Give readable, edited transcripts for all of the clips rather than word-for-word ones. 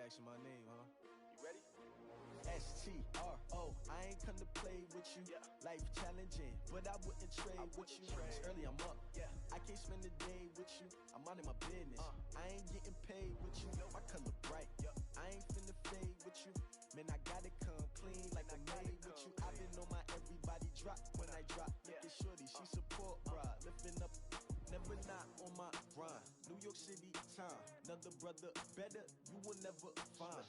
asking my name, huh? You ready? STRO, I ain't come to play with you. Life challenging, but I wouldn't trade with you. It's early, I'm up. I can't spend the day with you. I'm out of my business. I ain't getting paid with you. My color bright. I ain't finna fade with you. Man, I gotta come clean like I made with you. I've been on my everybody drop when I drop. Look at shorty, she support, bruh. Lifting up. Never not on my grind. New York City time. Another brother better, you will never find.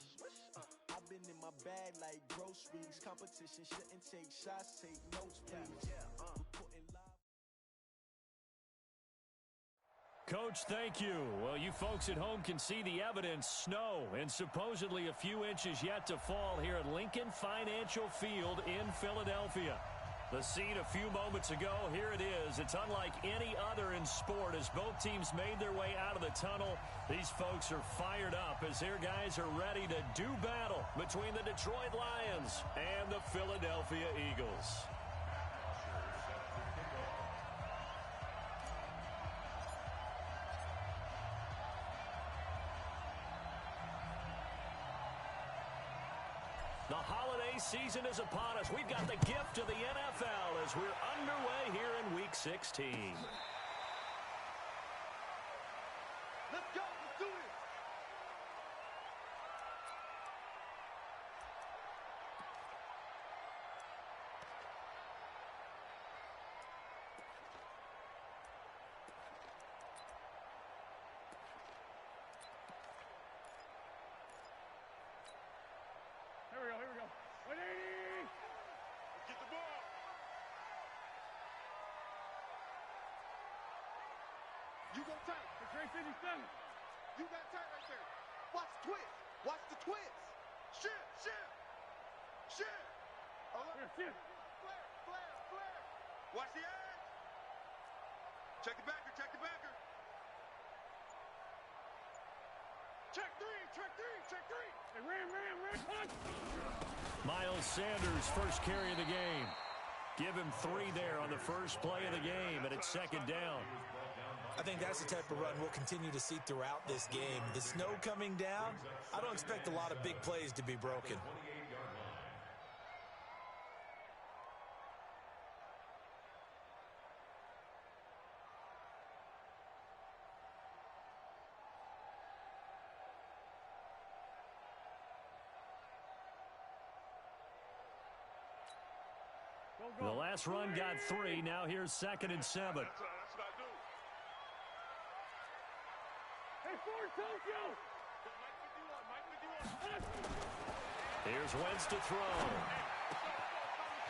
I've been in my bag like groceries. Competition shouldn't take shots, take notes, please. Reporting live. Coach, thank you. Well, you folks at home can see the evidence. Snow and supposedly a few inches yet to fall here at Lincoln Financial Field in Philadelphia. The scene a few moments ago, here it is. It's unlike any other in sport as both teams made their way out of the tunnel. These folks are fired up as their guys are ready to do battle between the Detroit Lions and the Philadelphia Eagles. The holiday season is upon us. We've got the gift of the NFL as we're underway here in Week 16. Let's go. Let's do this. Here we go. 180! Let's get the ball. You go tight. It's Ray 57. You got tight right there. Watch the twist. Watch the twist. Shift. Here, shift. Flare. Watch the edge. Check the backer. Check three. Hey, ram. Punch! Miles Sanders, first carry of the game. Give him 3 there on the first play of the game, and it's second down. I think that's the type of run we'll continue to see throughout this game. The snow coming down, I don't expect a lot of big plays to be broken. The last run got 3. Now here's 2nd and 7. That's what I do. Hey, Ford, Tokyo! Mike 51. Here's Wentz to throw.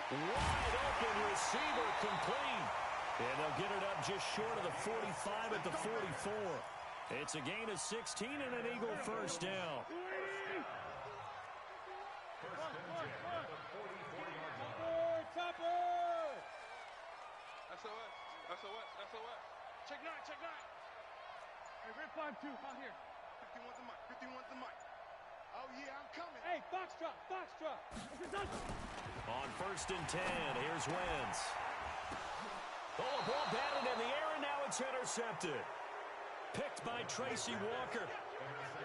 Wide open receiver complete. And they'll get it up just short of the 45 at the 44. It's a gain of 16 and an Eagle first down. Chopper! SOS. Check 9. Hey, Red 5-2, out here. 51's the mic. Oh, yeah, I'm coming. Hey, Foxtrot. This is us. On 1st and 10, here's Wentz. Oh, a ball batted in the air, and now it's intercepted. Picked by Tracy Walker.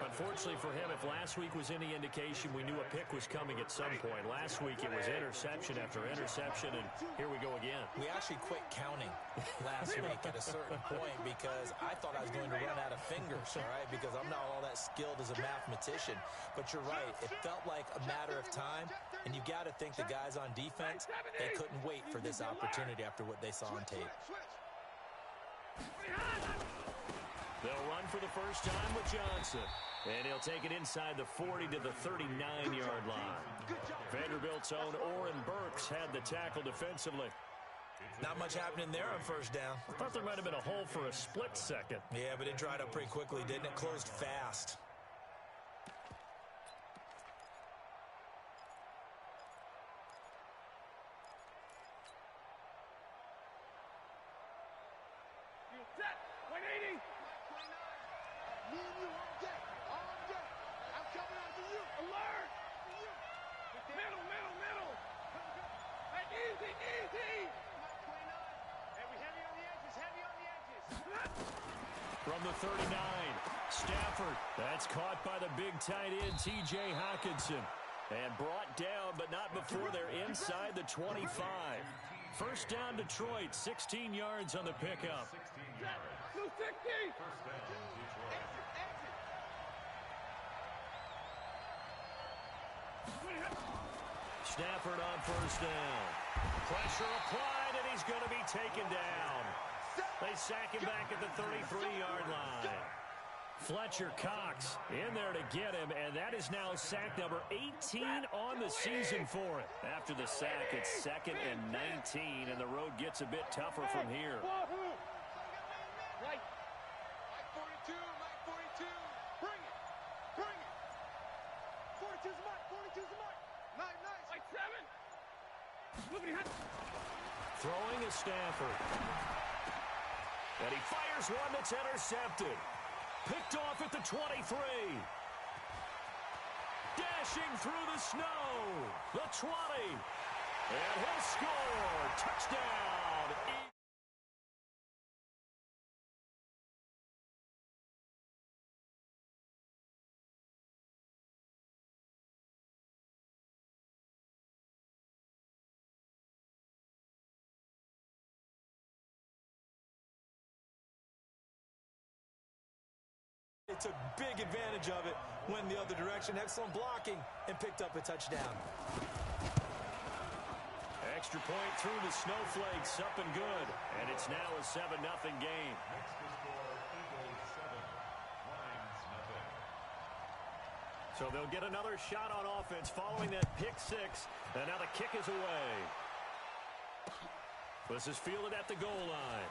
Unfortunately for him, if last week was any indication, we knew a pick was coming at some point. Last week, it was interception after interception, and here we go again. We actually quit counting last week at a certain point because I thought I was going to run out of fingers, all right, because I'm not all that skilled as a mathematician. But you're right. It felt like a matter of time, and you got to think the guys on defense, they couldn't wait for this opportunity after what they saw on tape. They'll run for the first time with Johnson. And he'll take it inside the 40 to the 39-yard line. Vanderbilt's own Oren Burks had the tackle defensively. Not much happening there on first down. I thought there might have been a hole for a split second. Yeah, but it dried up pretty quickly, didn't it? Closed fast. Set! 180! Me and you on deck. I'm coming after you. Alert! Middle! Hey, easy! Hey, we heavy on the edges. From the 39, Stafford. That's caught by the big tight end, T.J. Hockenson. And brought down, but not before they're inside the 25. First down, Detroit. 16 yards on the pickup. Stafford on first down. Pressure applied, and he's going to be taken down. They sack him back at the 33-yard line. Fletcher Cox in there to get him, and that is now sack number 18 on the season for it. After the sack, it's 2nd and 19, and the road gets a bit tougher from here. Right. Mike 42, Mike 42. Bring it. Bring it. 42's the mark. 42's the mark. Nice. Mike 7. Throwing is Stafford. And he fires one that's intercepted. Picked off at the 23. Dashing through the snow. The 20. And he'll score. Touchdown. They took big advantage of it, went the other direction. Excellent blocking, and picked up a touchdown. Extra point through the snowflakes, up and good. And it's now a 7-0 game. So they'll get another shot on offense following that pick six. And now the kick is away. This is fielded at the goal line.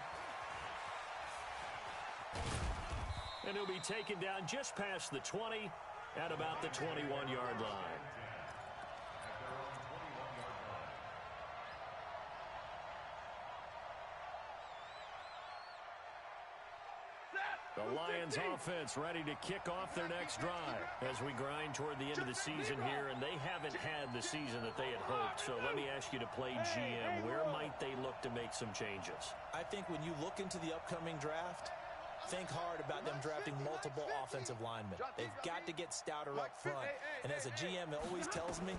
And he'll be taken down just past the 20 at about the 21-yard line. The Lions offense ready to kick off their next drive as we grind toward the end of the season here, and they haven't had the season that they had hoped. So let me ask you to play GM. Where might they look to make some changes? I think when you look into the upcoming draft, think hard about them drafting multiple offensive linemen. They've got to get stouter up front. And as a GM, it always tells me,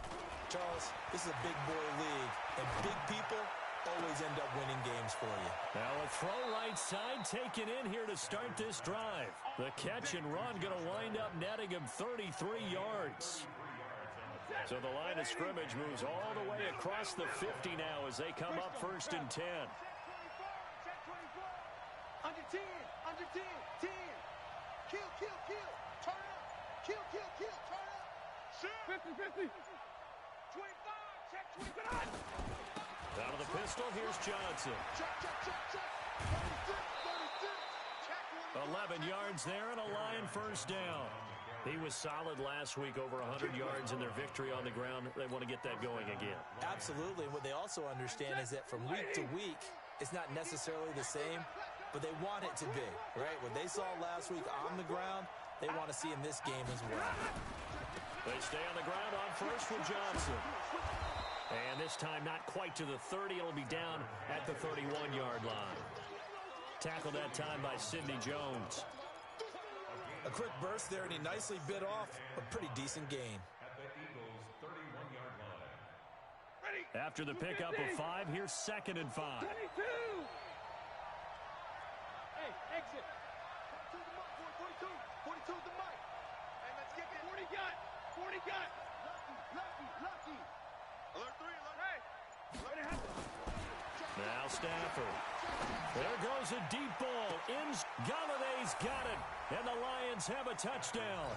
Charles, this is a big boy league, and big people always end up winning games for you. Now a throw right side taken in here to start this drive. The catch and run going to wind up netting him 33 yards. So the line of scrimmage moves all the way across the 50 now as they come up 1st and 10. Under 10, under 10, 10. Kill, turn up. Kill, turn up. 50. 25, check 25. Out of the pistol, here's Johnson. Check. 36. 11 yards there and a Lion first down. He was solid last week, over 100 yards in their victory on the ground. They want to get that going again. Absolutely. What they also understand is that from week to week, it's not necessarily the same, but they want it to be, right? What they saw last week on the ground, they want to see in this game as well. They stay on the ground on first with Johnson. And this time not quite to the 30. It'll be down at the 31-yard line. Tackled that time by Sidney Jones. A quick burst there, and he nicely bit off a pretty decent gain. After the pickup of 5, here's 2nd and 5. 22. Hey, exit. 42 the mic. Hey, let's get this. 40 got. Lucky. Alert 3, alert. Hey. Now Stafford. There goes a deep ball. Galladay's got it. And the Lions have a touchdown.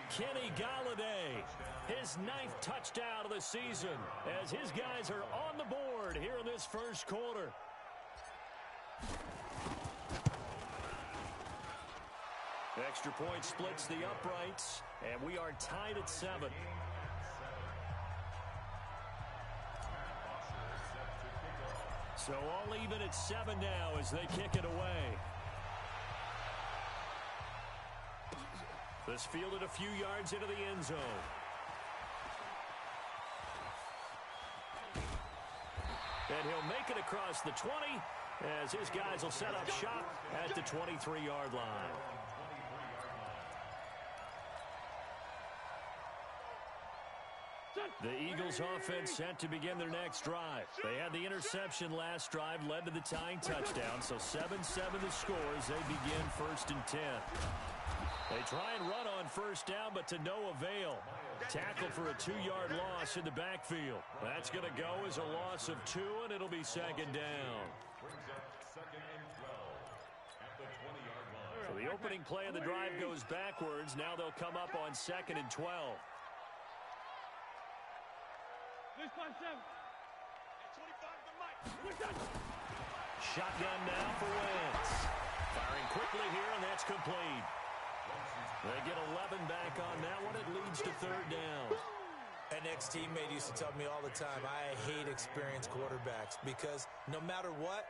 Kenny Galladay, his 9th touchdown of the season as his guys are on the board here in this first quarter. Extra point splits the uprights, and we are tied at 7. So all even at 7 now as they kick it away. This fielded a few yards into the end zone. And he'll make it across the 20 as his guys will set up shop at the 23-yard line. The Eagles offense set to begin their next drive. They had the interception last drive, led to the tying touchdown, so 7-7 the score as they begin 1st and 10. They try and run on first down, but to no avail. Tackle for a 2-yard loss in the backfield. That's going to go as a loss of 2, and it'll be 2nd down. So the opening play of the drive goes backwards. Now they'll come up on 2nd and 12. Shotgun now for Wentz. Firing quickly here, and that's complete. They get 11 back on that one. It leads to 3rd down. An ex-teammate used to tell me all the time, I hate experienced quarterbacks because no matter what,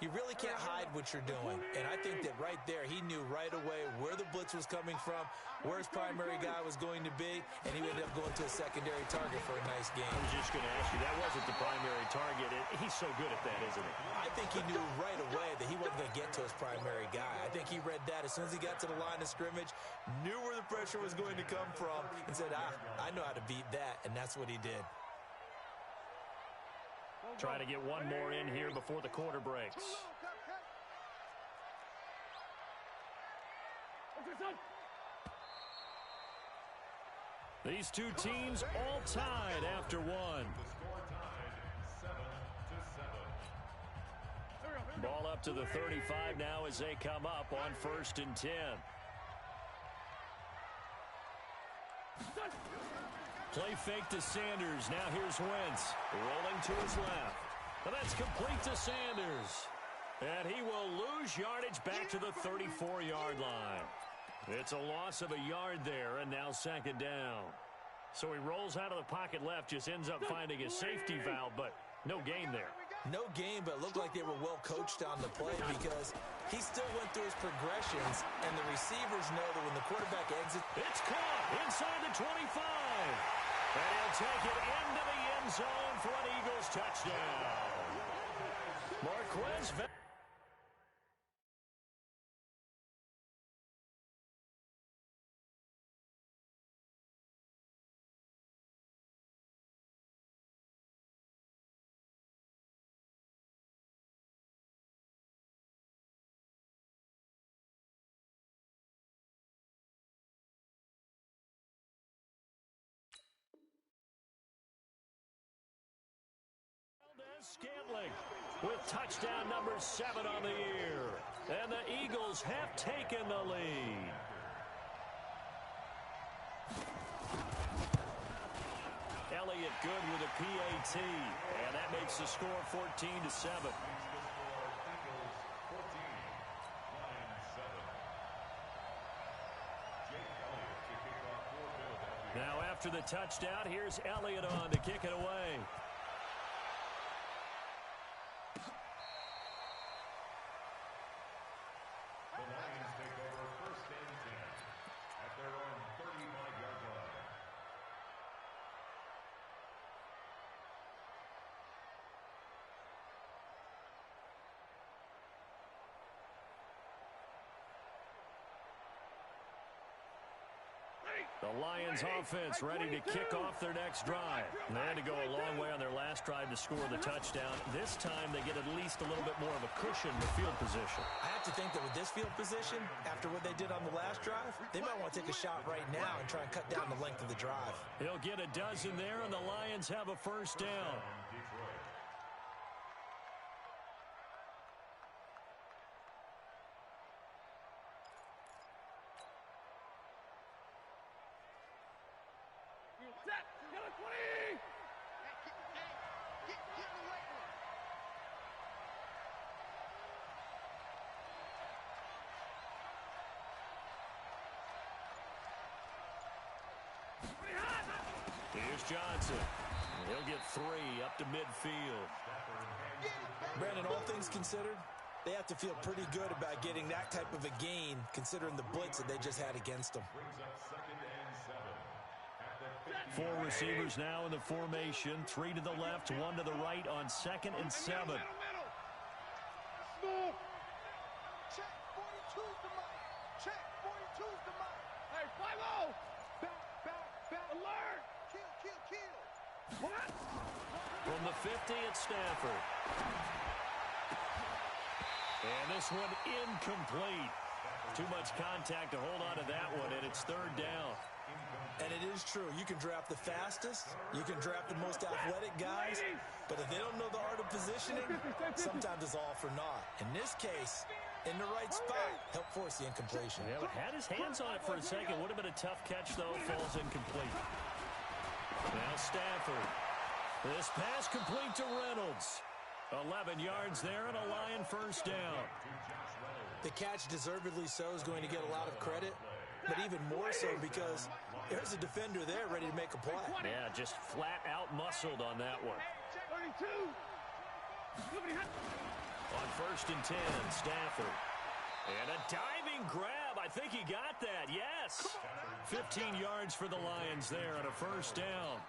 you really can't hide what you're doing. And I think that right there, he knew right away where the blitz was coming from, where his primary guy was going to be, and he ended up going to a secondary target for a nice game. I was just going to ask you, that wasn't the primary target. He's so good at that, isn't he? I think he knew right away that he wasn't going to get to his primary guy. I think he read that as soon as he got to the line of scrimmage, knew where the pressure was going to come from, and said, I know how to beat that, and that's what he did. Try to get one more in here before the quarter breaks. These two teams all tied after one. Ball up to the 35 now as they come up on 1st and 10. Play fake to Sanders. Now here's Wentz. Rolling to his left. And that's complete to Sanders. And he will lose yardage back to the 34-yard line. It's a loss of a yard there, and now 2nd down. So he rolls out of the pocket left, just ends up finding a safety valve, but no gain there. No gain, but it looked like they were well coached on the play because he still went through his progressions, and the receivers know that when the quarterback exits. It's caught inside the 25. And he'll take it into the end zone for an Eagles touchdown. Marquez. Scantling with touchdown number 7 on the year. And the Eagles have taken the lead. Elliott good with a PAT. And that makes the score 14-7. Now after the touchdown, here's Elliott on to kick it away. The Lions offense ready to kick off their next drive. They had to go a long way on their last drive to score the touchdown. This time they get at least a little bit more of a cushion with field position. I have to think that with this field position, after what they did on the last drive, they might want to take a shot right now and try and cut down the length of the drive. He'll get a dozen there, and the Lions have a 1st down. Here's Johnson. He'll get 3 up to midfield. Brandon, all things considered, they have to feel pretty good about getting that type of a gain considering the blitz that they just had against them. 4 receivers now in the formation. 3 to the left, 1 to the right on 2nd and 7. Check, 42's the mark. Check, 42's the mark. Hey, 5-0. Back. Alert. Kill. From the 50, it's Stafford. And this one incomplete. Too much contact to hold on to that one, and it's third down. And it is true. You can draft the fastest. You can draft the most athletic guys. But if they don't know the art of positioning, sometimes it's all for naught. In this case, in the right spot, helped force the incompletion. Yeah, but had his hands on it for a second. Would have been a tough catch, though. Falls incomplete. Now Stafford. This pass complete to Reynolds. 11 yards there and a Lion first down. The catch, deservedly so, is going to get a lot of credit, but even more so because there's a defender there ready to make a play. Yeah, just flat out muscled on that one. 32. On first and 10, Stafford. And a diving grab. I think he got that. Yes. 15 yards for the Lions there on a first down.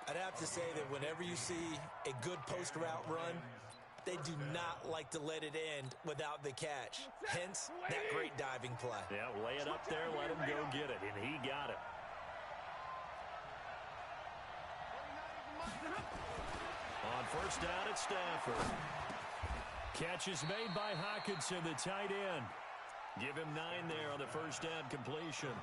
I'd have to say that whenever you see a good post route run, they do not like to let it end without the catch. Hence, that great diving play. Yeah, lay it up there, let him go get it, and he got it. On first down, it's Stafford. Catch is made by Hockenson, the tight end. Give him 9 there on the first down completion.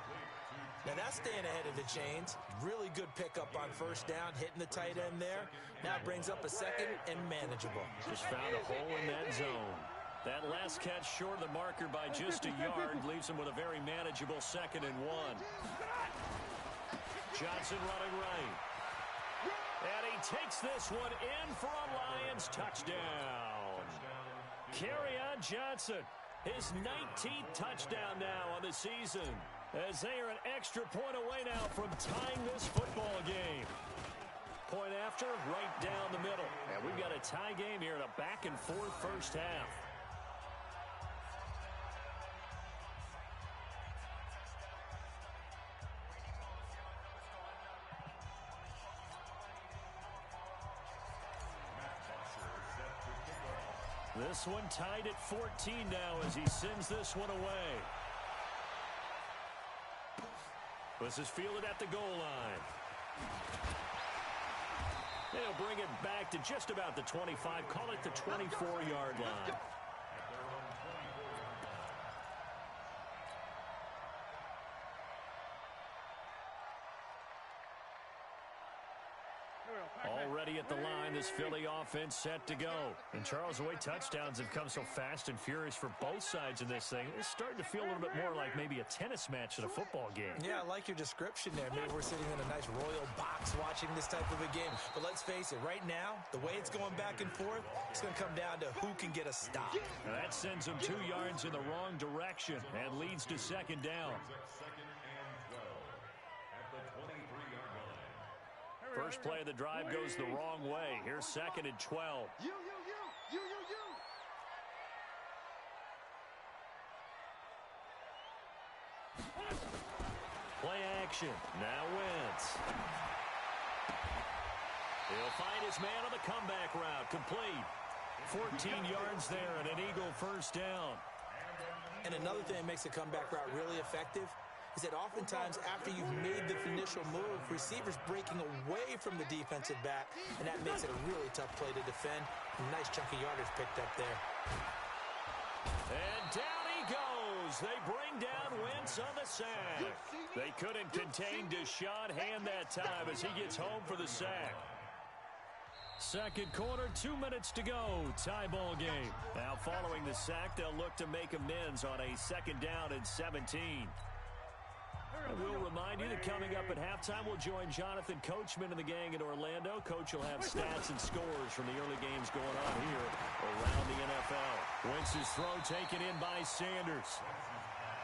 Now that's staying ahead of the chains. Really good pickup on first down, hitting the tight end there. Now it brings up a second and manageable. Just found a hole in that zone. That last catch short of the marker by just a yard leaves him with a very manageable 2nd and 1. Johnson running right. And he takes this one in for a Lions touchdown. Kerryon Johnson, his 19th touchdown now on the season, as they are an extra point away now from tying this football game. Point after, right down the middle. And we've got a tie game here in a back-and-forth first half. This one tied at 14 now as he sends this one away. This is fielded at the goal line. They'll bring it back to just about the 25. Call it the 24-yard line. Already at the line, this Philly offense set to go. And Charles, the way touchdowns have come so fast and furious for both sides in this thing, it's starting to feel a little bit more like maybe a tennis match than a football game. Yeah, I like your description there. Maybe we're sitting in a nice royal box watching this type of a game. But let's face it, right now, the way it's going back and forth, it's going to come down to who can get a stop. Now that sends them 2 yards in the wrong direction and leads to 2nd down. First play of the drive goes the wrong way. Here's 2nd and 12. Play action. Now Wentz. He'll find his man on the comeback route. Complete. 14 yards there and an Eagle first down. And another thing that makes the comeback route really effective is that oftentimes after you've made the initial move, receivers breaking away from the defensive back, and that makes it a really tough play to defend. A nice chunk of yardage picked up there. And down he goes. They bring down Wentz on the sack. They couldn't contain Deshaun Hand that time as he gets home for the sack. Second quarter, 2 minutes to go. Tie ball game. Now following the sack, they'll look to make amends on a 2nd down and 17. And we'll remind you that coming up at halftime, we'll join Jonathan Coachman and the gang in Orlando. Coach will have stats and scores from the early games going on here around the NFL. Wentz's throw taken in by Sanders.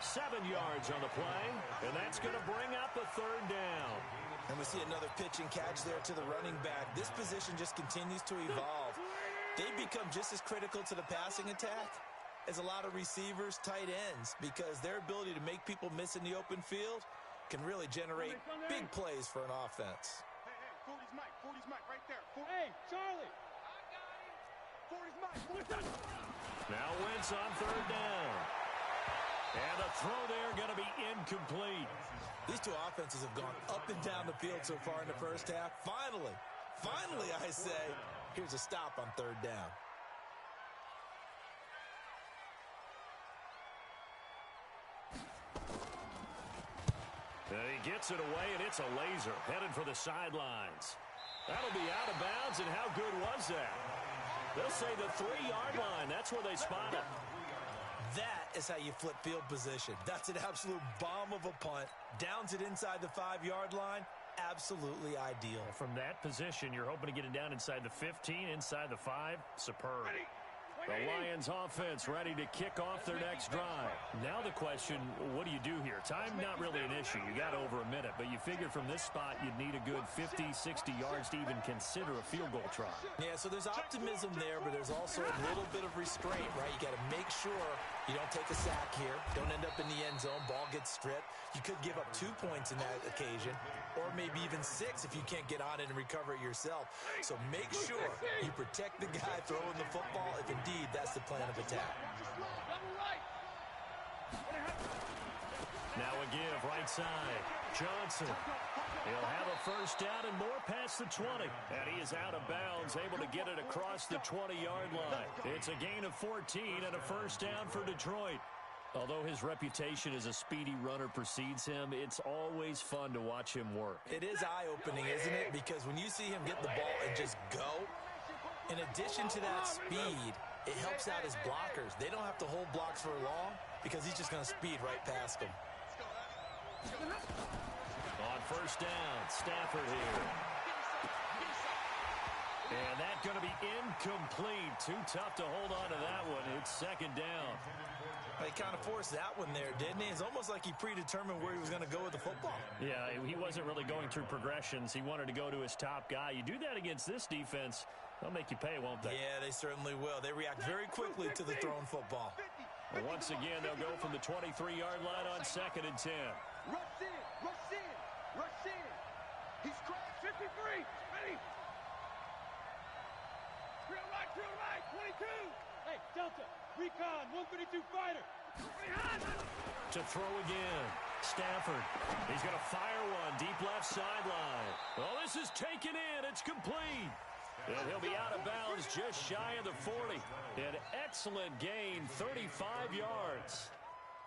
7 yards on the play, and that's going to bring up a 3rd down. And we see another pitch and catch there to the running back. This position just continues to evolve. They become just as critical to the passing attack as a lot of receivers, tight ends, because their ability to make people miss in the open field can really generate big plays for an offense. Hey, 40's Mike right there. Hey, Charlie. I got him. 40's Mike. Now Wentz on 3rd down. And the throw there going to be incomplete. These two offenses have gone up and down the field so far in the first half. Finally, I say, here's a stop on third down. He gets it away, and it's a laser headed for the sidelines. That'll be out of bounds, and how good was that? They'll say the 3-yard line. That's where they spot it. That is how you flip field position. That's an absolute bomb of a punt. Downs it inside the 5-yard line. Absolutely ideal. From that position, you're hoping to get it down inside the 15, inside the 5. Superb. The Lions offense ready to kick off their next drive. Now the question, what do you do here? Time not really an issue. You got over a minute, but you figured from this spot you'd need a good 50, 60 yards to even consider a field goal try. Yeah, so there's optimism there, but there's also a little bit of restraint, right? You got to make sure you don't take a sack here. Don't end up in the end zone. Ball gets stripped. You could give up 2 points in that occasion, or maybe even 6 if you can't get on it and recover it yourself. So make sure you protect the guy throwing the football if indeed that's the plan of attack. Now a give right side. Johnson. He'll have a first down and more past the 20. And he is out of bounds, able to get it across the 20-yard line. It's a gain of 14 and a first down for Detroit. Although his reputation as a speedy runner precedes him, it's always fun to watch him work. It is eye-opening, isn't it? Because when you see him get the ball and just go, in addition to that speed, it helps out his blockers. They don't have to hold blocks for long because he's just going to speed right past them. On first down, Stafford here. And that's going to be incomplete. Too tough to hold on to that one. It's second down. He kind of forced that one there, didn't he? It's almost like he predetermined where he was going to go with the football. Yeah, he wasn't really going through progressions. He wanted to go to his top guy. You do that against this defense, they'll make you pay, won't they? Yeah, they certainly will. They react very quickly to the thrown football. Well, once again, they'll go from the 23-yard line on 2nd and 10. Rush in, rush in, rush in. He's cracked. 53, ready. Drill right, 22. Hey, Delta, recon, 132 fighter. To throw again. Stafford. He's going to fire one deep left sideline. Well, this is taken in. It's complete. And he'll be out of bounds just shy of the 40. An excellent gain, 35 yards.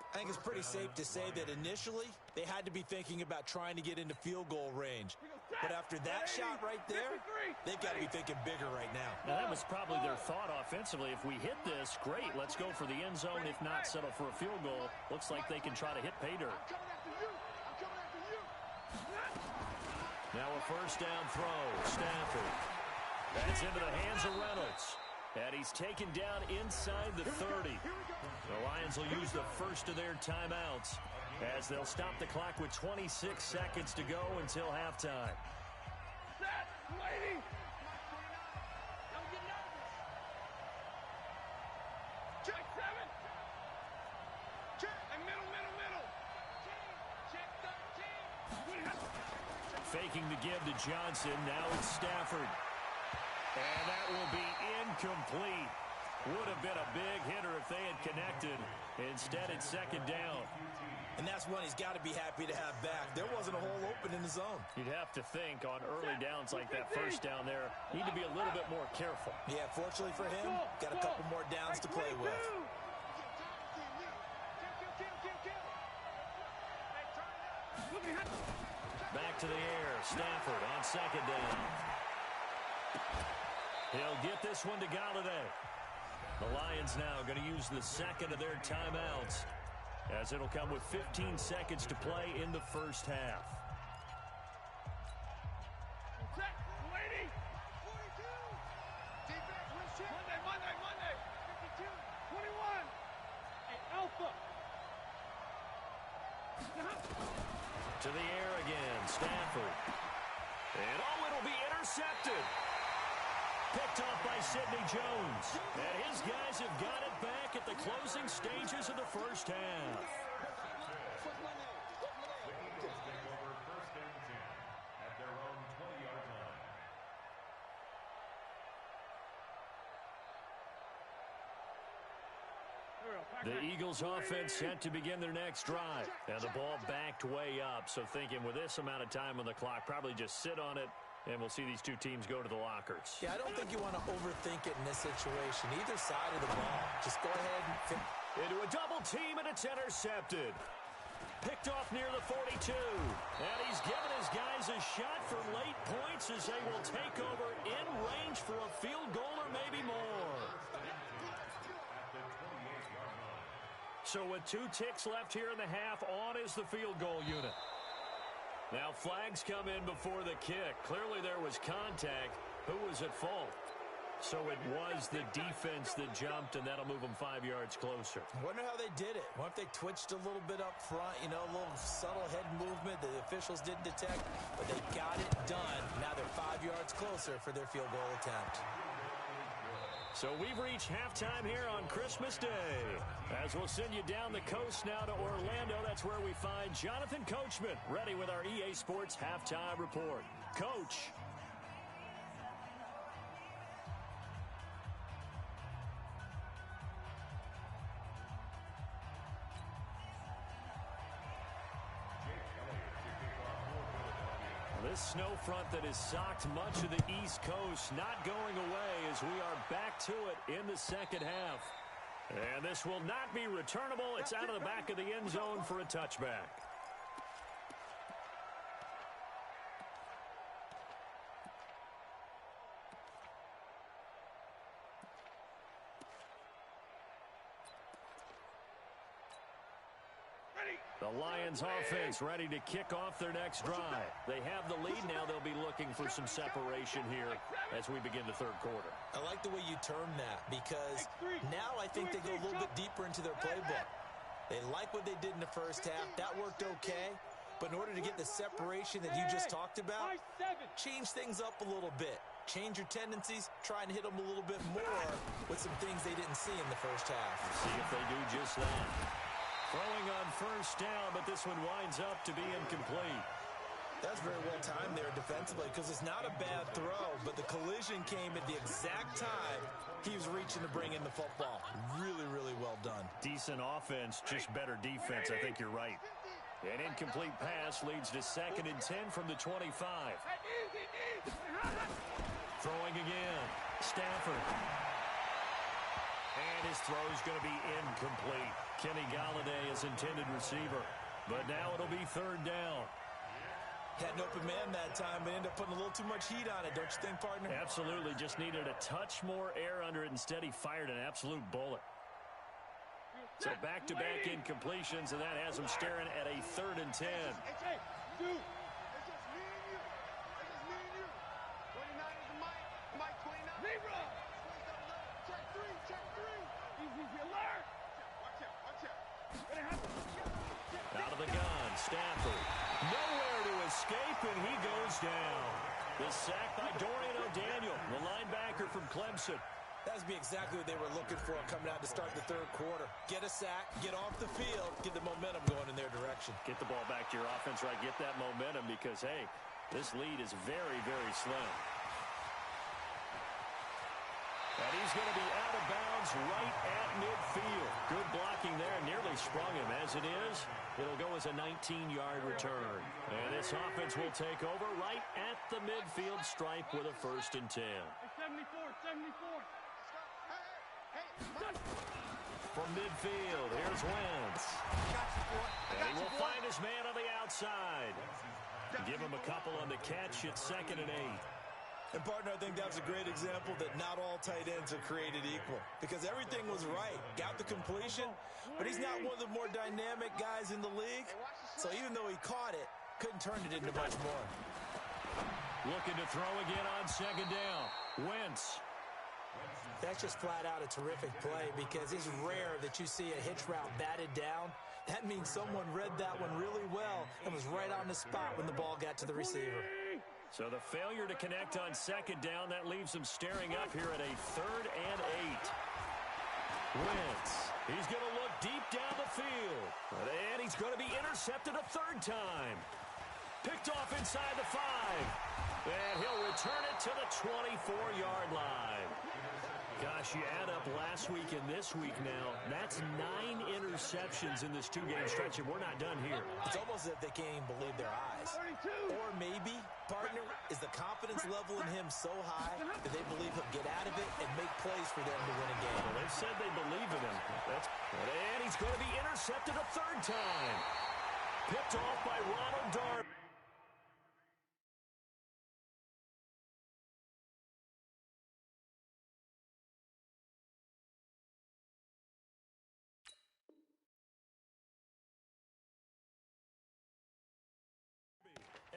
I think it's pretty safe to say that initially they had to be thinking about trying to get into field goal range. But after that shot right there, they've got to be thinking bigger right now. Now, that was probably their thought offensively. If we hit this, great. Let's go for the end zone. If not, settle for a field goal. Looks like they can try to hit pay dirt. Now a first down throw. Stafford. That's into the hands of Reynolds. And he's taken down inside the 30. The Lions will use the first of their timeouts as they'll stop the clock with 26 seconds to go until halftime. Set, lady. Don't get nervous. Check 7. Check. And middle. Check 13. Faking the give to Johnson. Now it's Stafford. And that will be incomplete. Would have been a big hitter if they had connected. Instead, it's second down. And that's one he's got to be happy to have back. There wasn't a hole open in the zone. You'd have to think on early downs like that first down there, need to be a little bit more careful. Yeah, fortunately for him, got a couple more downs to play with. Back to the air. Stafford on second down. He'll get this one to Galladay. The Lions now going to use the second of their timeouts, as it'll come with 15 seconds to play in the first half. Set, lady. 42. Defense, win check. Monday. 52. 21. Hey, Alpha. To the air again, Stafford. And it'll be intercepted. Picked off by Sidney Jones. And his guys have got it back at the closing stages of the first half. The Eagles offense set to begin their next drive. And the ball backed way up. So thinking with this amount of time on the clock, probably just sit on it And we'll see these two teams go to the lockers. Yeah, I don't think you want to overthink it in this situation. Either side of the ball. Just go ahead and... Into a double team, and it's intercepted. Picked off near the 42. And he's given his guys a shot for late points as they will take over in range for a field goal or maybe more. So with 2 ticks left here in the half, on is the field goal unit. Now flags come in before the kick. Clearly there was contact. Who was at fault? So it was the defense that jumped, and that'll move them 5 yards closer. I wonder how they did it. What if they twitched a little bit up front, a little subtle head movement that the officials didn't detect, but they got it done. Now they're 5 yards closer for their field goal attempt. So we've reached halftime here on Christmas Day. As we'll send you down the coast now to Orlando, that's where we find Jonathan Coachman, ready with our EA Sports Halftime Report. Coach. This snow front that has socked much of the East Coast not going away as we are back to it in the second half. And this will not be returnable. It's out of the back of the end zone for a touchback. The Lions offense ready to kick off their next drive. They have the lead now. They'll be looking for some separation here as we begin the third quarter. I like the way you term that because now I think they go a little bit deeper into their playbook. They like what they did in the first half. That worked okay. But in order to get the separation that you just talked about, change things up a little bit. Change your tendencies. Try and hit them a little bit more with some things they didn't see in the first half. See if they do just that. Throwing on first down, but this one winds up to be incomplete. That's very well timed there defensively because it's not a bad throw, but the collision came at the exact time he was reaching to bring in the football. Really, really well done. Decent offense, just better defense. I think you're right. An incomplete pass leads to 2nd and 10 from the 25. Throwing again. Stafford. And his throw is going to be incomplete. Kenny Galladay is intended receiver. But now it'll be 3rd down. Had an open man that time, but ended up putting a little too much heat on it, don't you think, partner? Absolutely. Just needed a touch more air under it. Instead, he fired an absolute bullet. So back-to-back incompletions, and that has him staring at a 3rd and 10. Out of the gun, Stafford. Nowhere to escape, and he goes down. The sack by Dorian O'Daniel, the linebacker from Clemson. That would be exactly what they were looking for coming out to start the third quarter. Get a sack, get off the field, get the momentum going in their direction. Get the ball back to your offense, right? Get that momentum because, hey, this lead is very, very slim. And he's going to be out of bounds right at midfield. Good blocking there. Nearly sprung him. As it is, it'll go as a 19-yard return. And this offense will take over right at the midfield stripe with a 1st and 10. 74. From midfield, here's Wentz. And he will find his man on the outside. Give him a couple on the catch. It's 2nd and 8. And, partner, I think that's a great example that not all tight ends are created equal because everything was right. Got the completion, but he's not one of the more dynamic guys in the league. So even though he caught it, couldn't turn it into much more. Looking to throw again on 2nd down. Wentz. That's just flat out a terrific play because it's rare that you see a hitch route batted down. That means someone read that one really well and was right on the spot when the ball got to the receiver. So the failure to connect on 2nd down, that leaves him staring up here at a 3rd and 8. Wentz, he's going to look deep down the field. And he's going to be intercepted a 3rd time. Picked off inside the 5. And he'll return it to the 24-yard line. Gosh, you add up last week and this week now, that's 9 interceptions in this 2-game stretch, and we're not done here. It's almost as if they can't even believe their eyes. Or maybe, partner, is the confidence level in him so high that they believe he'll get out of it and make plays for them to win a game. Well, they've said they believe in him. And he's going to be intercepted a third time. Picked off by Ronald Darby.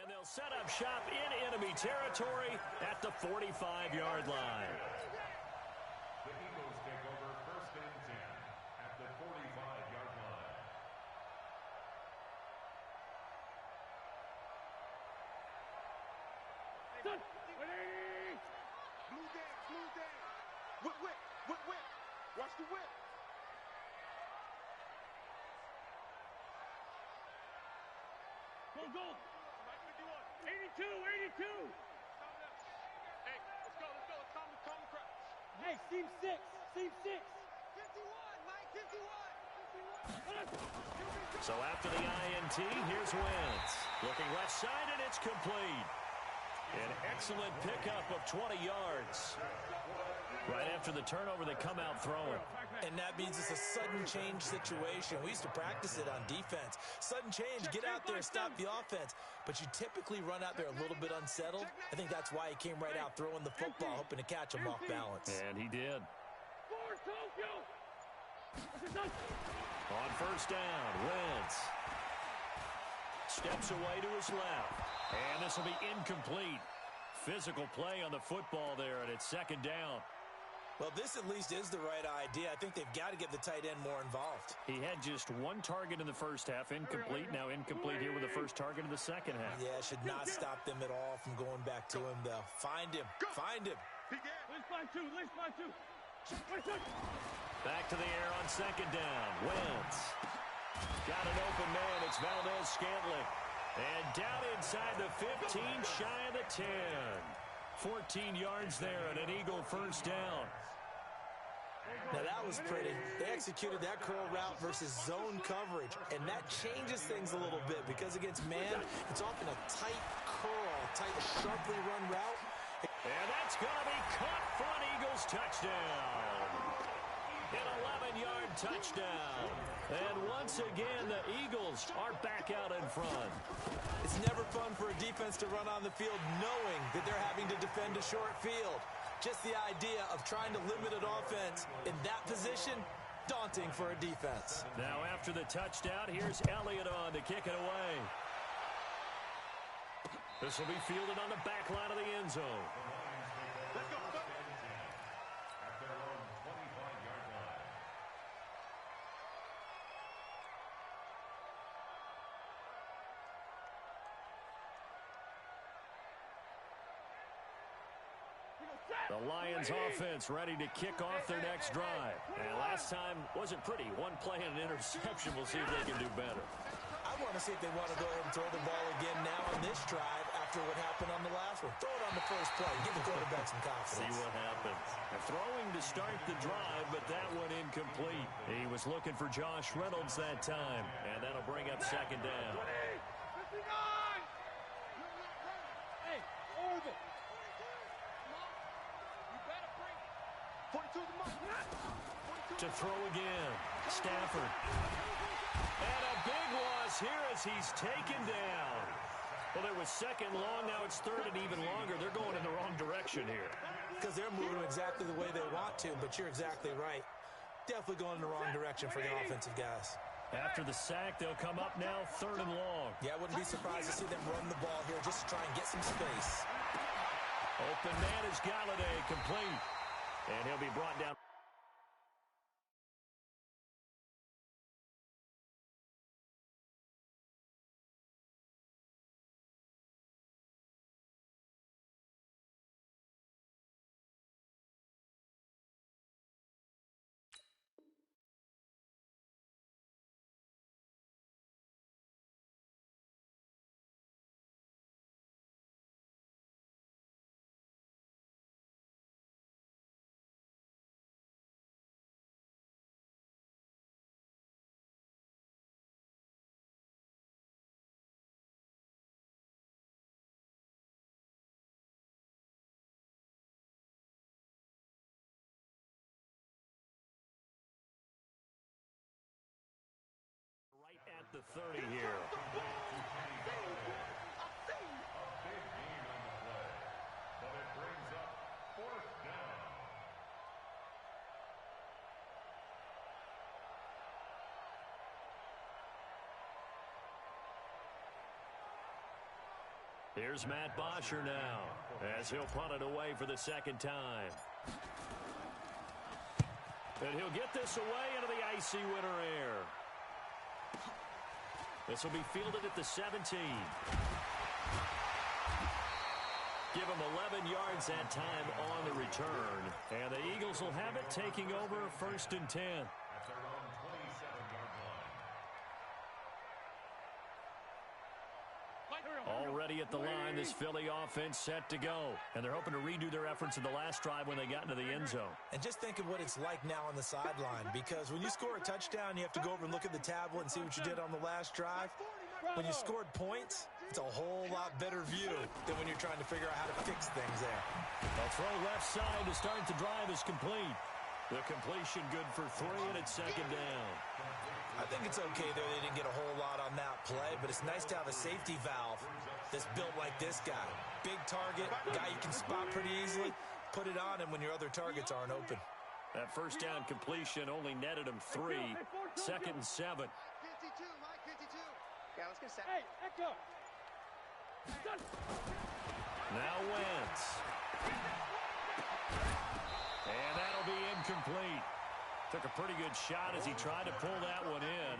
And they'll set up shop in enemy territory at the 45-yard line. The Eagles take over 1st and 10 at the 45-yard line. Blue dance, blue dance. Whip, whip, whip, whip. Watch the whip. Go. 82. Hey, let's go. Calm the crowd. Hey, seam six. 51, Mike, 51. So after the INT, here's Wentz. Looking left side, and it's complete. An excellent pickup of 20 yards. Right after the turnover, they come out throwing. And that means it's a sudden change situation. We used to practice it on defense. Sudden change, get out there, stop the offense. But you typically run out there a little bit unsettled. I think that's why he came right out throwing the football, hoping to catch him off balance. And he did. On first down, Wentz steps away to his left. And this will be incomplete. Physical play on the football there, and it's second down. Well, this at least is the right idea. I think they've got to get the tight end more involved. He had just one target in the first half, incomplete. Now incomplete here with the first target in the second half. Yeah, should not stop them at all from going back to him, though. Find him. List by two. Back to the air on second down. Wentz got an open man. It's Valdez-Scantling. And down inside the 15, shy of the 10. 14 yards there and an Eagle first down. Now, that was pretty. They executed that curl route versus zone coverage, and that changes things a little bit because against man, it's often a tight curl, tight, sharply run route. And that's going to be caught front. Eagles touchdown. An 11-yard touchdown. And once again, the Eagles are back out in front. It's never fun for a defense to run on the field knowing that they're having to defend a short field. Just the idea of trying to limit an offense in that position, daunting for a defense. Now after the touchdown, here's Elliott on to kick it away. This will be fielded on the back line of the end zone. Let's go. At their own 25-yard line. The Lions offense ready to kick off their next drive. And last time wasn't pretty. One play and an interception. We'll see if they can do better. I want to see if they want to go ahead and throw the ball again now on this drive after what happened on the last one. Throw it on the first play. Give the quarterback some confidence. See what happens. They're throwing to start the drive, but that one incomplete. He was looking for Josh Reynolds that time, and that'll bring up second down. Hey, Orbit. 42 the mark. To throw again, Stafford. And a big loss here as he's taken down. Well, it was second long, now it's third and even longer. They're going in the wrong direction here. Because they're moving exactly the way they want to, but you're exactly right. Definitely going in the wrong direction for the offensive guys. After the sack, they'll come up now third and long. Yeah, I wouldn't be surprised to see them run the ball here just to try and get some space. Open man is Galladay, complete. And he'll be brought down. the 30 here. Here's Matt Bosher now, as he'll punt it away for the second time. And he'll get this away into the icy winter air. This will be fielded at the 17. Give him 11 yards that time on the return. And the Eagles will have it, taking over 1st and 10. Already at the line, this Philly offense set to go. And they're hoping to redo their efforts in the last drive when they got into the end zone. And just think of what it's like now on the sideline, because when you score a touchdown, you have to go over and look at the tablet and see what you did on the last drive. When you scored points, it's a whole lot better view than when you're trying to figure out how to fix things there. A throw left side to start the drive is complete. The completion good for 3, and it's 2nd down. I think it's okay there they didn't get a whole lot on that play, but it's nice to have a safety valve that's built like this guy. Big target, guy you can spot pretty easily. Put it on him when your other targets aren't open. That first down completion only netted him 3. 2nd and 7. Yeah, let's get set. Hey, Echo. Now Wentz. And that'll be incomplete. Took a pretty good shot as he tried to pull that one in.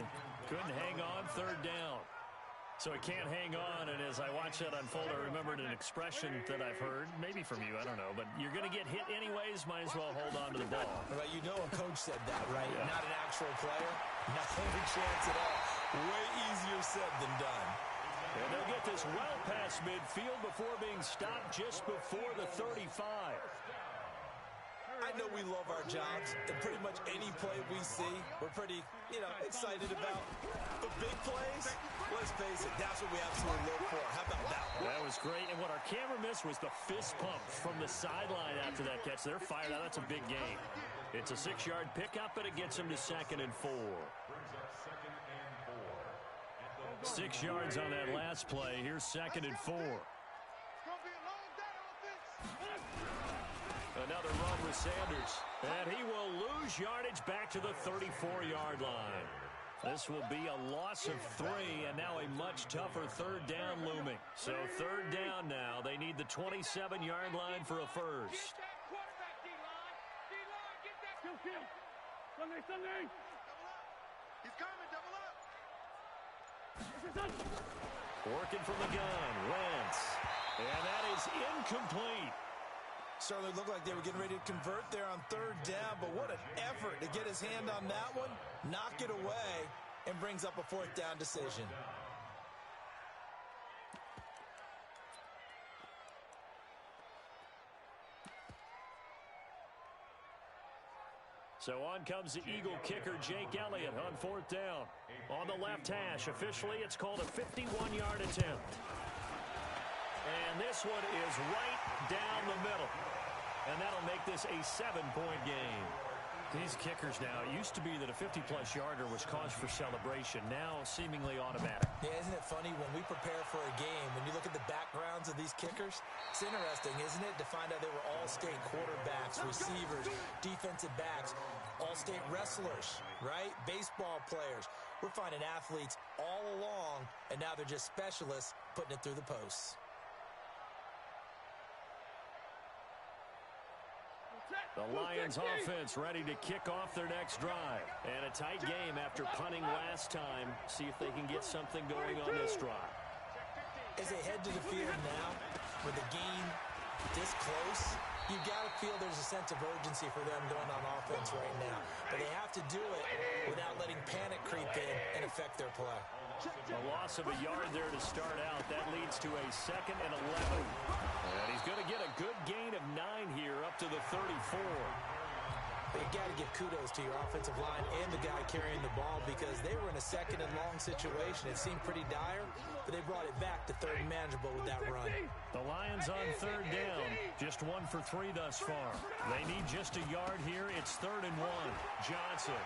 Couldn't hang on, 3rd down. So he can't hang on, and as I watched that unfold, I remembered an expression that I've heard, maybe from you, I don't know, but you're going to get hit anyways, might as well hold on to the ball. Right, you know a coach said that, right? Yeah. Not an actual player. Not any chance at all. Way easier said than done. And they'll get this well past midfield before being stopped just before the 35. I know we love our jobs, and pretty much any play we see, we're pretty, excited about. But big plays, let's face it, that's what we absolutely look for. How about that one? That was great, and what our camera missed was the fist pump from the sideline after that catch. They're fired out. That's a big game. It's a 6-yard pickup, and it gets them to 2nd and 4. 6 yards on that last play. Here's 2nd and 4. Another run with Sanders. And he will lose yardage back to the 34-yard line. This will be a loss of 3, and now a much tougher 3rd down looming. So 3rd down now. They need the 27-yard line for a first. Sunday. He's coming, double up. Working from the gun, Wentz. And that is incomplete. Certainly looked like they were getting ready to convert there on 3rd down, but what an effort to get his hand on that one, knock it away, and brings up a 4th down decision. So on comes the Eagle kicker, Jake Elliott, on 4th down. On the left hash, officially it's called a 51-yard attempt. And this one is right down the middle. And that'll make this a 7-point game. These kickers now, it used to be that a 50-plus yarder was cause for celebration. Now seemingly automatic. Yeah, isn't it funny when we prepare for a game, when you look at the backgrounds of these kickers, it's interesting, isn't it, to find out they were all-state quarterbacks, receivers, defensive backs, all-state wrestlers, right? Baseball players. We're finding athletes all along, and now they're just specialists putting it through the posts. The Lions offense ready to kick off their next drive. And a tight game after punting last time. See if they can get something going on this drive. As they head to the field now, with the game this close, you got to feel there's a sense of urgency for them going on offense right now. But they have to do it without letting panic creep in and affect their play. A loss of a yard there to start out. That leads to a 2nd and 11. And he's going to get a good gain of 9 here up to the 34. You got to give kudos to your offensive line and the guy carrying the ball, because they were in a 2nd and long situation. It seemed pretty dire, but they brought it back to 3rd and manageable with that run. The Lions on 3rd down. Just 1 for 3 thus far. They need just a yard here. It's 3rd and 1. Johnson.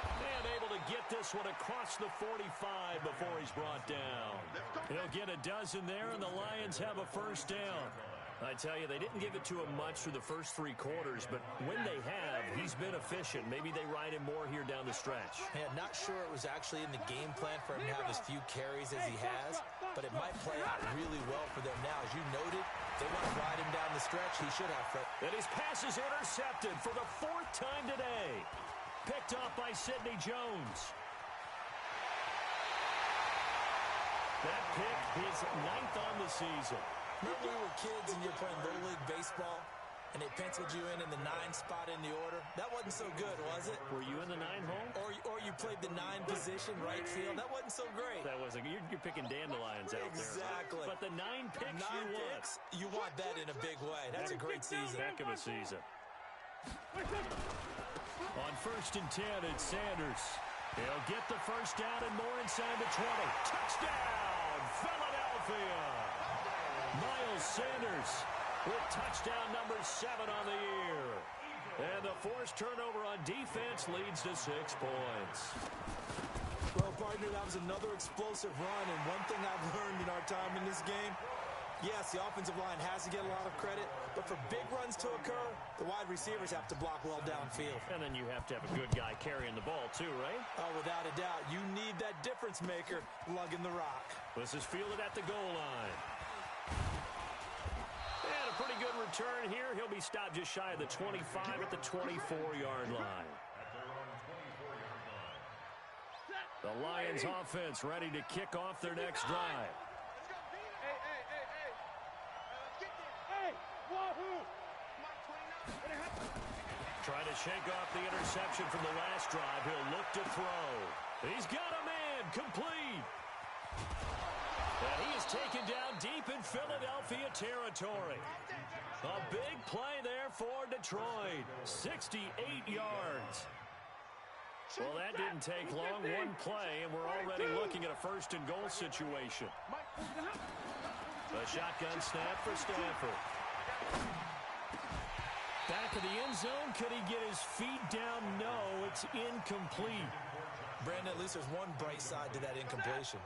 And able to get this one across the 45 before he's brought down. He'll get a dozen there, and the Lions have a first down. I tell you, they didn't give it to him much through the first 3 quarters, but when they have, he's been efficient. Maybe they ride him more here down the stretch. Yeah, not sure it was actually in the game plan for him to have as few carries as he has, but it might play out really well for them now. As you noted, they want to ride him down the stretch. He should have. And his pass is intercepted for the 4th time today. Picked off by Sidney Jones. That pick, his 9th on the season. Remember we were kids and you were playing Little League Baseball, and they penciled you in the 9 spot in the order? That wasn't so good, was it? Were you in the 9 hole? Or you played the 9 position, right field? That wasn't so great. That wasn't. You're picking dandelions out there. Exactly. But the 9 picks 9 you want. picks, you want that in a big way. That's a great season. Heck of a season. On 1st and 10, it's Sanders. He'll get the first down and more inside the 20. Touchdown, Philadelphia! Miles Sanders with touchdown number 7 on the year. And the forced turnover on defense leads to 6 points. Well, partner, that was another explosive run, and one thing I've learned in our time in this game, yes, the offensive line has to get a lot of credit, but for big runs to occur, the wide receivers have to block well downfield. And then you have to have a good guy carrying the ball too, right? Oh, without a doubt. You need that difference maker lugging the rock. This is fielded at the goal line. And a pretty good return here. He'll be stopped just shy of the 25 at the 24-yard line. The Lions offense ready to kick off their next drive. Trying to shake off the interception from the last drive. He'll look to throw. He's got a man complete. And he is taken down deep in Philadelphia territory. A big play there for Detroit. 68 yards. Well, that didn't take long. One play, and we're already looking at a 1st and goal situation. A shotgun snap for Stanford. Back of the end zone. Could he get his feet down? No, it's incomplete. Brandon, at least there's one bright side to that incompletion.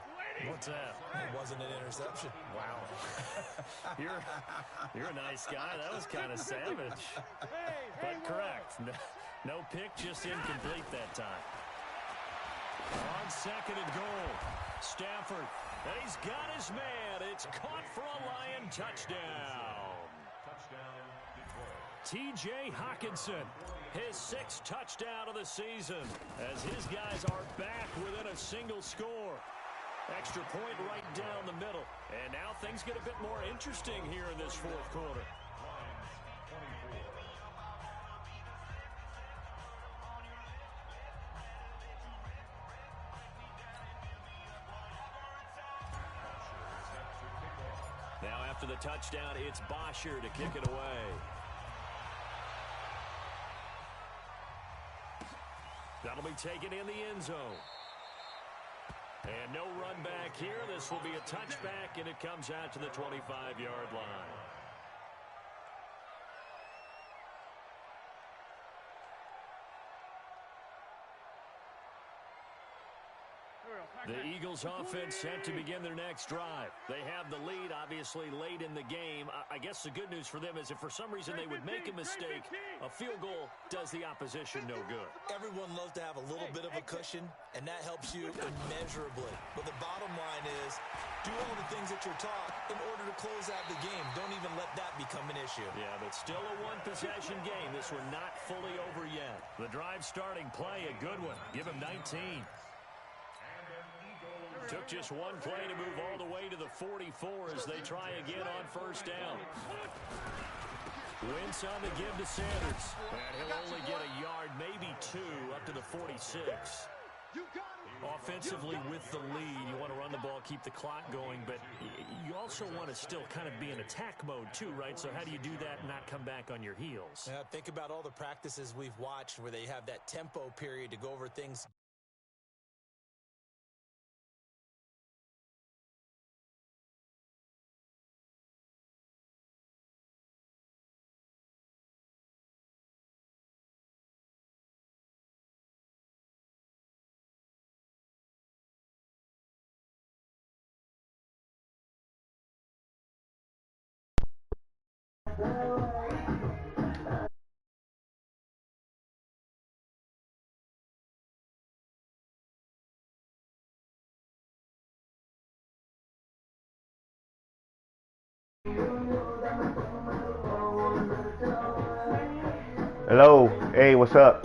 What's that? It wasn't an interception. Wow. You're a nice guy. That was kind of savage. But correct. No pick, just incomplete that time. On 2nd and goal. Stafford. And he's got his man. It's caught for a Lion touchdown. T.J. Hockenson, his 6th touchdown of the season, as his guys are back within a single score. Extra point right down the middle. And now things get a bit more interesting here in this 4th quarter. Now after the touchdown, it's Bosher to kick it away. That'll be taken in the end zone. And no run back here. This will be a touchback, and it comes out to the 25-yard line. The Eagles offense set to begin their next drive. They have the lead, obviously, late in the game. I guess the good news for them is if for some reason they would make a mistake, a field goal does the opposition no good. Everyone loves to have a little bit of a cushion, and that helps you immeasurably. But the bottom line is, do all the things that you're taught in order to close out the game. Don't even let that become an issue. Yeah, but still a one-possession game. This one not fully over yet. The drive starting play, a good one. Give him 19. Took just one play to move all the way to the 44 as they try again on 1st down. Wentz on the give to Sanders. And he'll only get a yard, maybe 2, up to the 46. Offensively with the lead, you want to run the ball, keep the clock going, but you also want to still kind of be in attack mode too, right? So how do you do that and not come back on your heels? Yeah, think about all the practices we've watched where they have that tempo period to go over things Hello. Hey, what's up?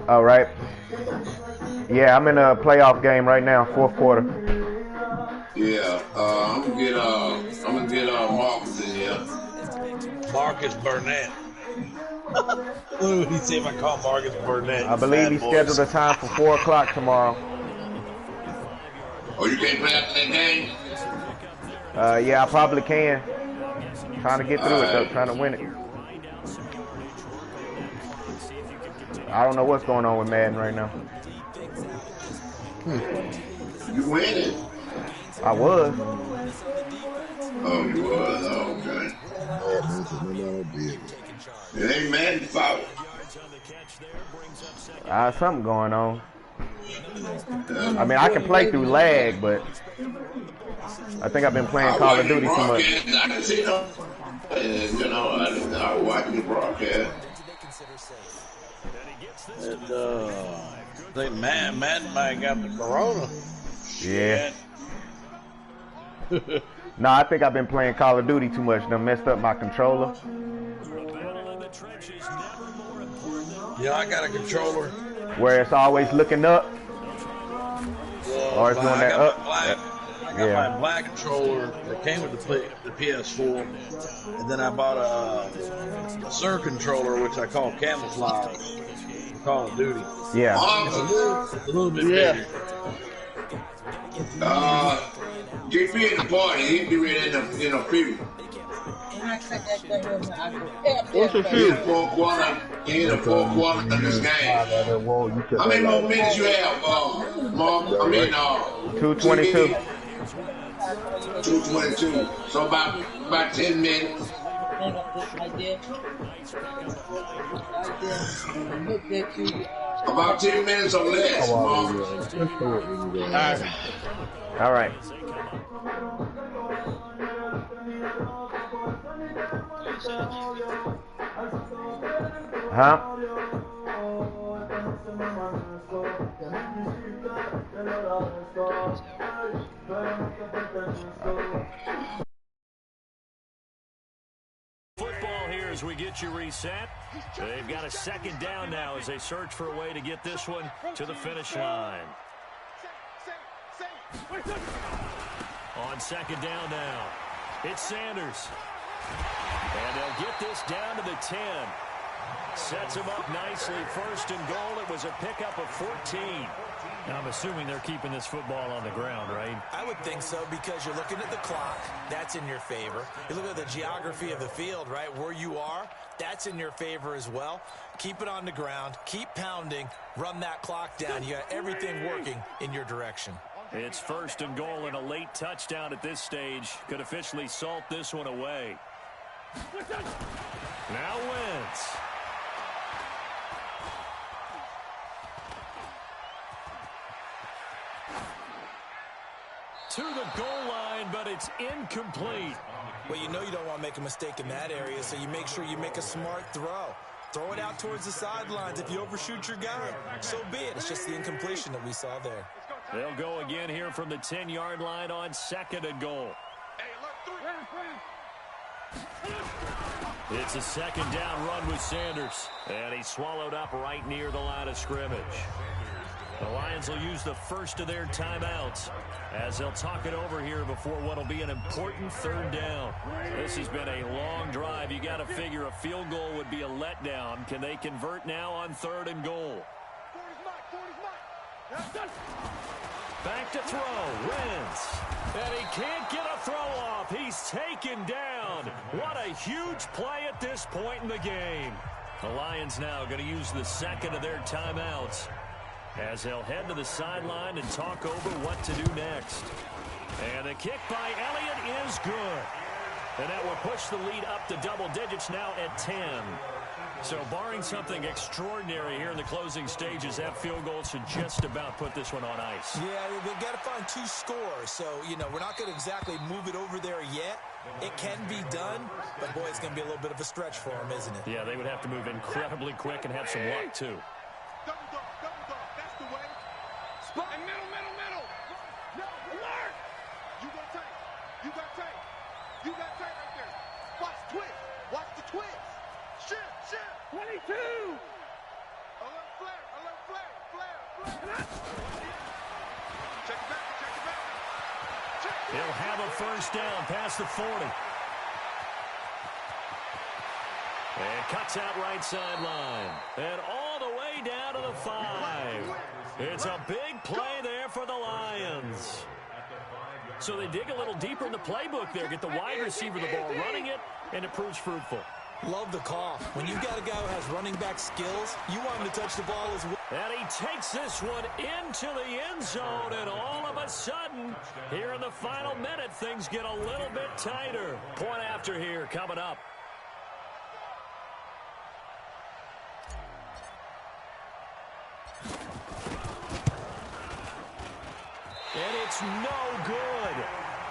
All right. Yeah, I'm in a playoff game right now, fourth quarter. Yeah, I'm gonna get Marcus in here. Marcus Burnett. What would he say if I call Marcus Burnett? I believe he's scheduled a time for 4 o'clock tomorrow. Oh, you can't play after that game? Yeah, I probably can. Trying to get through it though, trying to win it. I don't know what's going on with Madden right now. You winning? I was. Oh, you was? Oh, okay. It ain't Madden's fault. Something going on. I mean, I can play through lag, but I think I've been playing Call of Duty too much. I can see them. You know, I was watching the broadcast. And, I think Madden might have got the corona. Yeah. No, I think I've been playing Call of Duty too much. Done messed up my controller. Yeah, I got a controller where it's always looking up, or it's doing that up. I got my black controller that came with the PS4, and then I bought a Sir controller, which I call camouflage for Call of Duty. Yeah, it's a little bit bigger. JP in the party, he'd be ready in a few. What's the few? In the fourth quarter of this game. How many more minutes you have, Mark? 2:22. 2:22. So about 10 minutes. About 10 minutes or less, Mark. All right. Huh? Football here as we get you reset. They've got a second down now as they search for a way to get this one to the finish line. On second down now, it's Sanders. And they'll get this down to the 10. Sets him up nicely. First and goal. It was a pickup of 14. Now, I'm assuming they're keeping this football on the ground, right? I would think so, because you're looking at the clock. That's in your favor. You look at the geography of the field, right? Where you are, that's in your favor as well. Keep it on the ground. Keep pounding. Run that clock down. You got everything working in your direction. It's first and goal, and a late touchdown at this stage could officially salt this one away. Now Wentz. To the goal line, but it's incomplete. Well, you know you don't want to make a mistake in that area, so you make sure you make a smart throw. Throw it out towards the sidelines. If you overshoot your guy, so be it. It's just the incompletion that we saw there. They'll go again here from the 10-yard line on second and goal. It's a second down run with Sanders, and he's swallowed up right near the line of scrimmage. The Lions will use the first of their timeouts as they'll talk it over here before what will be an important third down. This has been a long drive. You got to figure a field goal would be a letdown. Can they convert now on third and goal? Back to throw. Wentz. And he can't get a throw off. He's taken down. What a huge play at this point in the game. The Lions now going to use the second of their timeouts as they'll head to the sideline and talk over what to do next. And the kick by Elliott is good. And that will push the lead up to double digits now at 10. So barring something extraordinary here in the closing stages, that field goal should just about put this one on ice. Yeah, they've got to find 2 scores. So, you know, we're not going to exactly move it over there yet. It can be done, but, boy, it's going to be a little bit of a stretch for them, isn't it? Yeah, they would have to move incredibly quick and have some luck, too. Double dog. That's the way. Spot and middle. No, alert! You got tight. You got tight right there. Watch twist. Watch the twist. Shift. 22! Alert flare. Check it back. He'll have a first down past the 40. And cuts out right sideline. And all the way down to the 5. It's a big play there for the Lions. So they dig a little deeper in the playbook there, get the wide receiver the ball, running it, and it proves fruitful. Love the call. When you've got a guy who has running back skills, you want him to touch the ball as well. And he takes this one into the end zone, and all of a sudden, here in the final minute, things get a little bit tighter. Point after here coming up. And it's no good.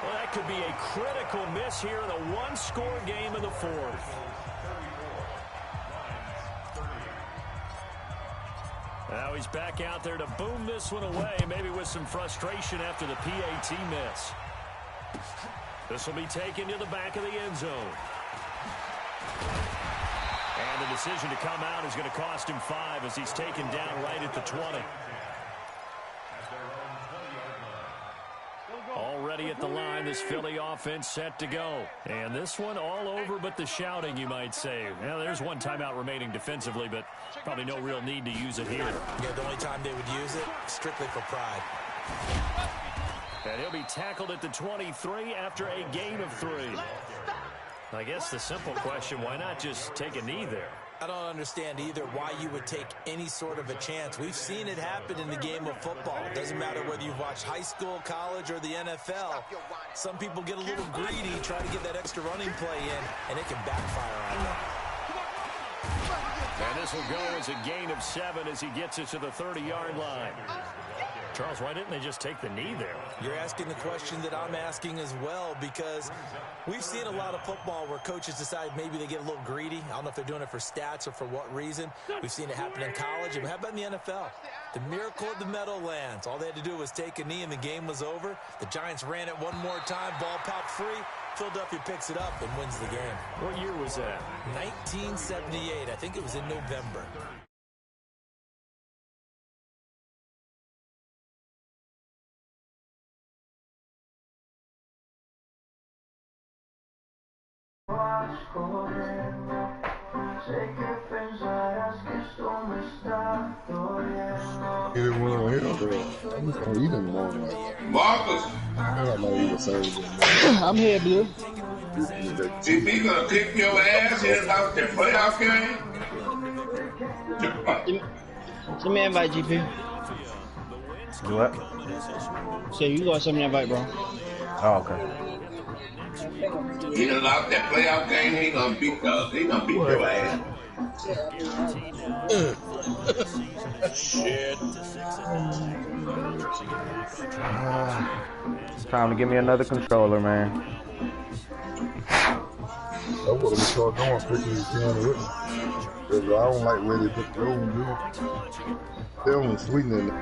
Well, that could be a critical miss here in a one-score game in the 4th. Now he's back out there to boom this one away, maybe with some frustration after the PAT miss. This will be taken to the back of the end zone. And the decision to come out is going to cost him 5 as he's taken down right at the 20. Already at the line, this Philly offense set to go. And this one all over but the shouting, you might say. Well, there's one timeout remaining defensively, but probably no real need to use it here. Yeah, the only time they would use it, strictly for pride. And he'll be tackled at the 23 after a gain of 3. I guess the simple question, why not just take a knee there? I don't understand either why you would take any sort of a chance. We've seen it happen in the game of football. It doesn't matter whether you've watched high school, college, or the NFL. Some people get a little greedy, try to get that extra running play in, and it can backfire on them. And this will go as a gain of 7 as he gets it to the 30-yard line. Charles, why didn't they just take the knee there? You're asking the question that I'm asking as well, because we've seen a lot of football where coaches decide maybe they get a little greedy. I don't know if they're doing it for stats or for what reason. We've seen it happen in college. And how about in the NFL? The miracle of the Meadowlands. All they had to do was take a knee and the game was over. The Giants ran it one more time. Ball popped free. Philadelphia picks it up and wins the game. What year was that? 1978. I think it was in November. Marcus. I'm here, Blue. GP gonna kick your ass in about the playoff game? Send me an invite, GP. What? So you gotta send me an invite, bro. Oh, okay. He done lost that playoff game. He gonna beat your ass. Shit. It's time to give me another controller, man. I would have start going picking these cans with me. Because I don't like where they put the old milk. They don't sweeten it.